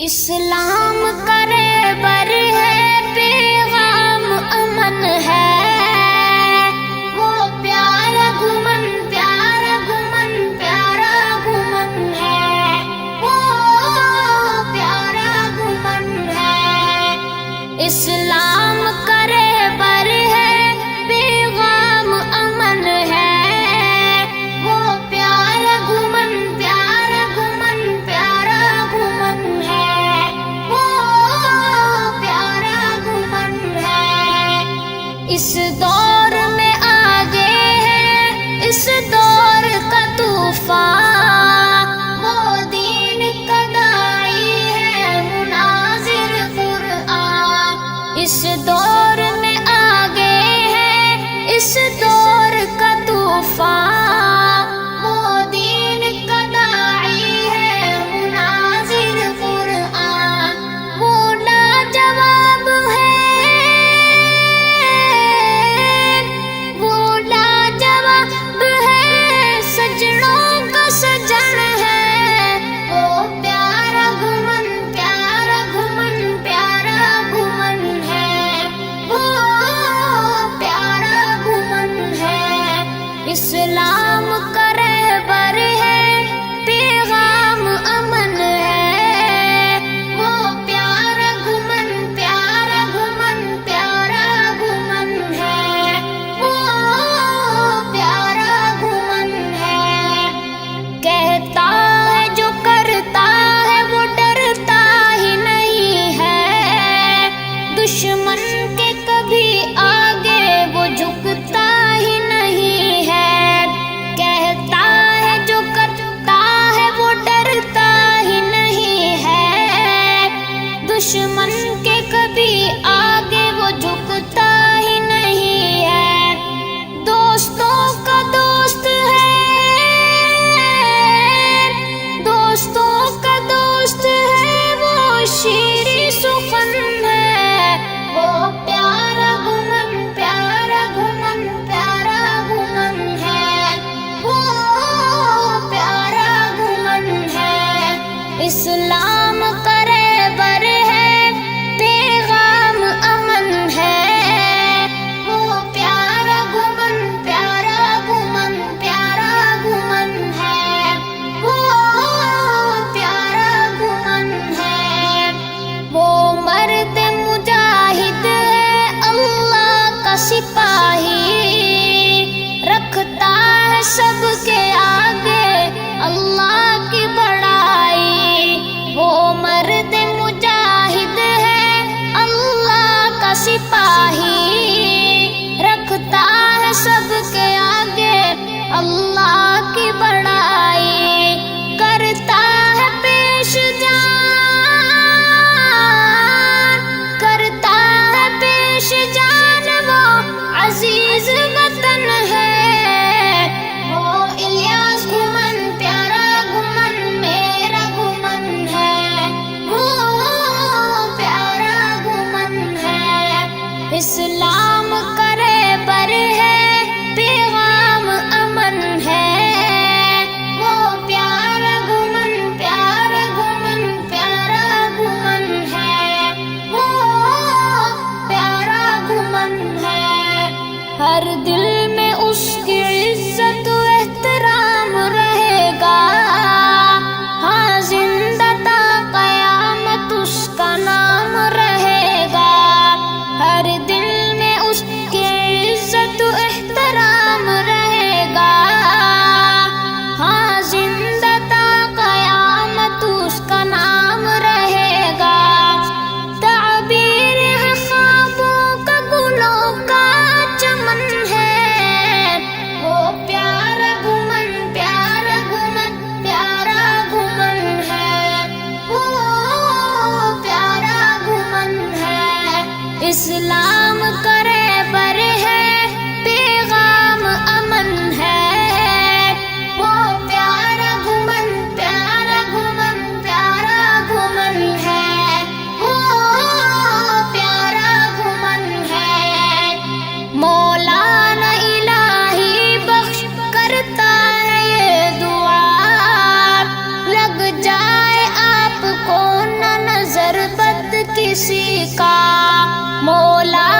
اسلام کرے بر ہے، پیغام امن ہے، وہ پیارا گھمن پیارا گھمن پیارا گھمن ہے، وہ پیارا گھمن ہے۔ اسلام کرے بر ہے، پیغام امن ہے، وہ پیارا گھمن پیارا گھمن پیارا گھمن ہے، وہ پیارا گھمن ہے۔ اس دور میں آگے ہے اس دور کا طوفان، وہ دین کا داعی ہے مناظر قرآن۔ اس دور میں آگے ہے اس دور کا طوفان، وہ دین کا داعی ہے مناظر قرآن۔ وہ لاجواب ہے وہ لاجواب ہے، سجنوں کا سجن ہے، وہ پیارا گھمن پیارا گھمن پیارا گھمن ہے، وہ پیارا گھمن ہے۔ اسلام کرے بر ہے، پیغام امن ہے، وہ پیارا گھمن پیارا گھمن پیارا گھمن ہے، وہ پیارا گھمن ہے۔ کہتا ہے جو کرتا ہے وہ ڈرتا ہی نہیں ہے، دشمن کے کبھی آگے وہ جھکتا ہی نہیں ہے۔ کہتا ہے جو کرتا ہے وہ ڈرتا ہی نہیں ہے، دشمن کے کبھی آگے وہ جھکتا ہی نہیں ہے۔ دوستوں کا دوست ہے دوستوں کا دوست ہے، وہ شیریں سخن ہے، وہ پیارا گھمن پیارا گھمن پیارا گھمن ہے، وہ پیارا گھمن ہے۔ اسلام کرے بر ہے، پیغام امن ہے، وہ پیارا گھمن پیارا گھمن پیارا گھمن ہے، وہ پیارا گھمن ہے۔ وہ مرد مجاہد ہے اللہ کا سپاہی، رکھتا ہے سب کے آگے اللہ کی بڑائی۔ وہ مرد مجاہد ہے اللہ کا سپاہی، رکھتا ہے سب کے آگے اللہ کی بڑائی۔ کرتا ہے پیش جان کرتا ہے پیش جان، وہ عزیز وطن ہے، وہ الیاس گھمن پیارا گھمن میرا گھمن ہے، وہ پیارا گھمن ہے۔ اسلام کرے بر ہے، پیغام امن ہے، وہ پیارا گھمن پیارا گھمن پیارا گھمن ہے، وہ پیارا گھمن ہے۔ ہر دل میں اس کی عزت و احترام رہے گا، ہاں زندہ تا قیامت اس کا نام رہے گا۔ ہر دل میں اس کی عزت و احترام رہے گا، ہاں زندہ تا قیامت اس کا نام رہے گا۔ تعبیر ہے خوابوں کا گلوں کا چمن ہے، وہ پیارا گھمن پیارا گھمن پیارا گھمن ہے، وہ پیارا گھمن ہے۔ اسلام کرے بر ہے، پیغام امن ہے، وہ پیارا گھمن پیارا گھمن پیارا گھمن ہے، وہ پیارا گھمن ہے۔ مولانا الہی بخش کرتا ہے یہ دعا، لگ جائے آپ کو نہ کسی کا، مولا